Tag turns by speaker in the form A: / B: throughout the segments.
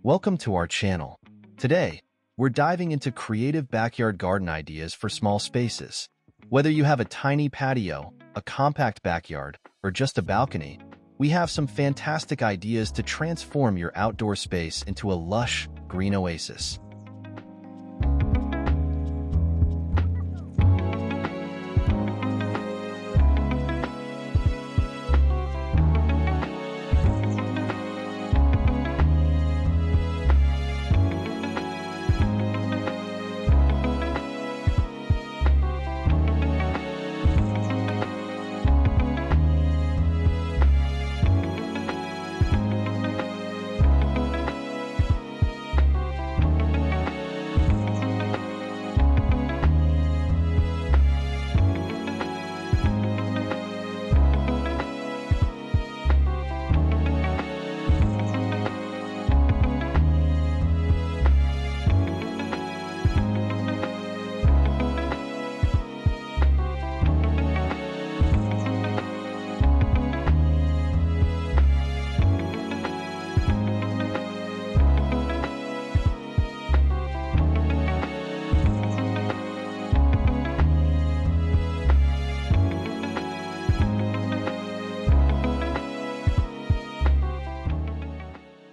A: Welcome to our channel. Today, we're diving into creative backyard garden ideas for small spaces. Whether you have a tiny patio, a compact backyard, or just a balcony, we have some fantastic ideas to transform your outdoor space into a lush, green oasis.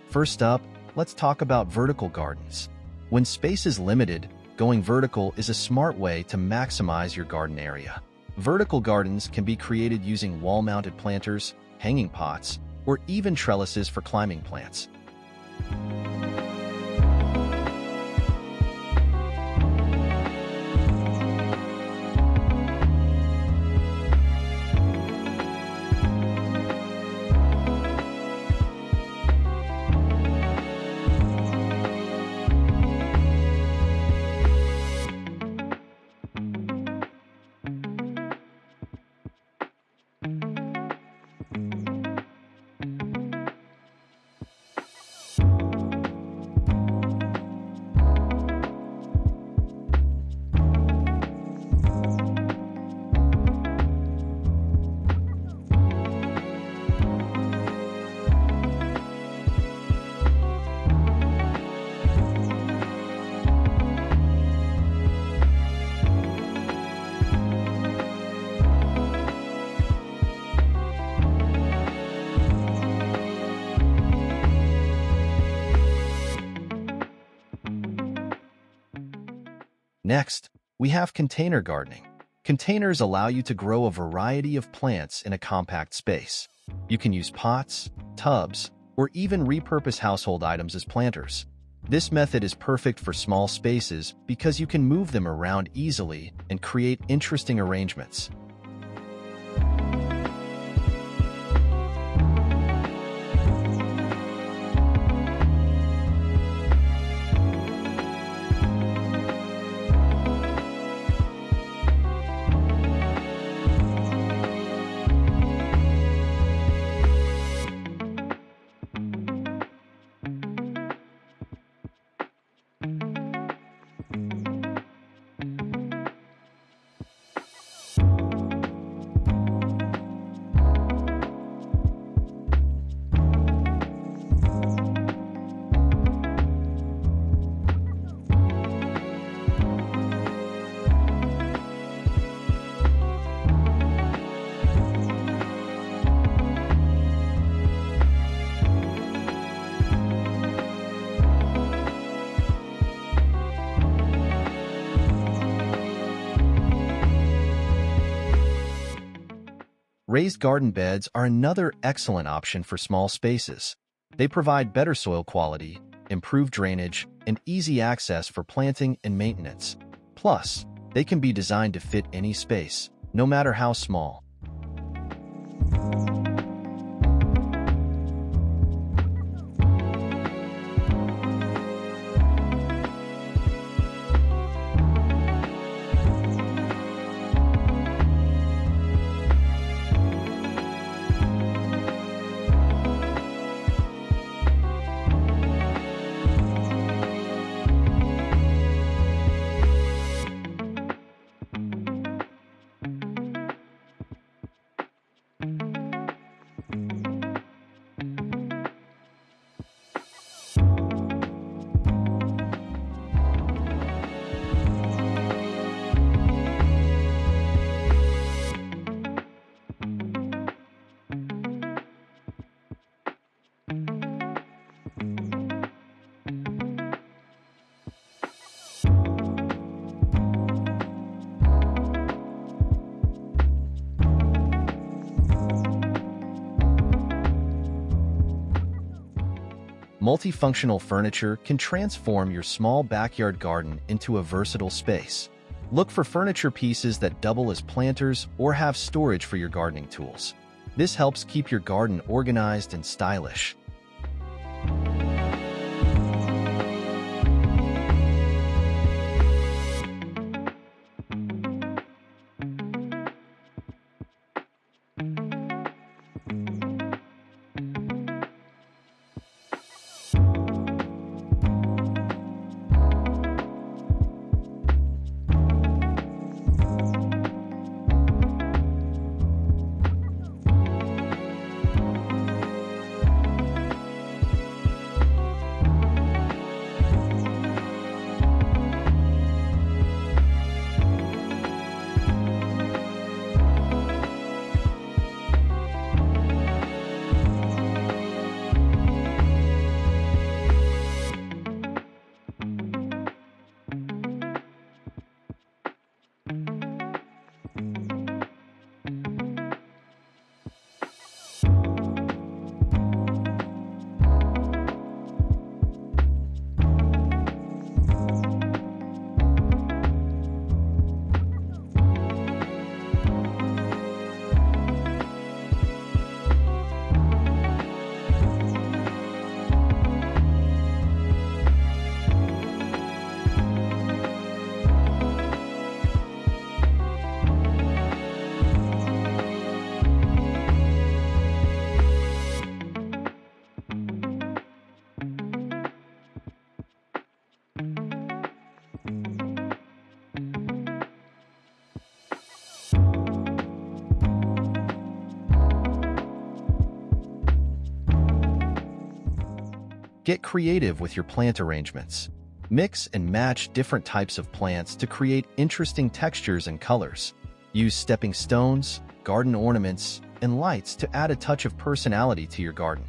A: First up, let's talk about vertical gardens. When space is limited, going vertical is a smart way to maximize your garden area. Vertical gardens can be created using wall-mounted planters, hanging pots, or even trellises for climbing plants. Next, we have container gardening. Containers allow you to grow a variety of plants in a compact space. You can use pots, tubs, or even repurpose household items as planters. This method is perfect for small spaces because you can move them around easily and create interesting arrangements. Raised garden beds are another excellent option for small spaces. They provide better soil quality, improved drainage, and easy access for planting and maintenance. Plus, they can be designed to fit any space, no matter how small. Multifunctional furniture can transform your small backyard garden into a versatile space. Look for furniture pieces that double as planters or have storage for your gardening tools. This helps keep your garden organized and stylish. Get creative with your plant arrangements. Mix and match different types of plants to create interesting textures and colors. Use stepping stones, garden ornaments, and lights to add a touch of personality to your garden.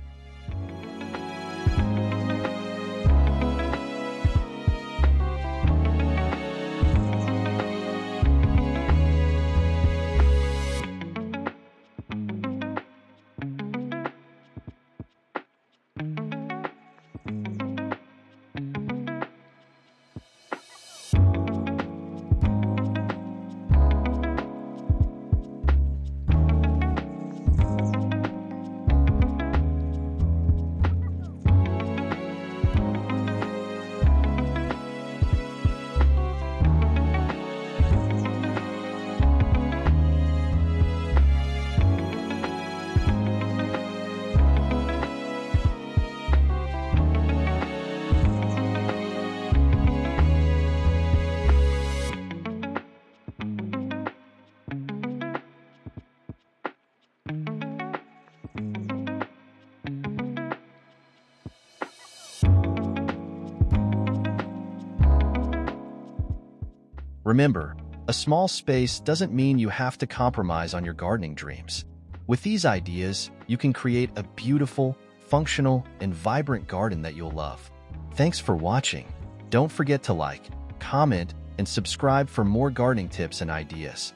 A: Remember, a small space doesn't mean you have to compromise on your gardening dreams. With these ideas, you can create a beautiful, functional, and vibrant garden that you'll love. Thanks for watching. Don't forget to like, comment, and subscribe for more gardening tips and ideas.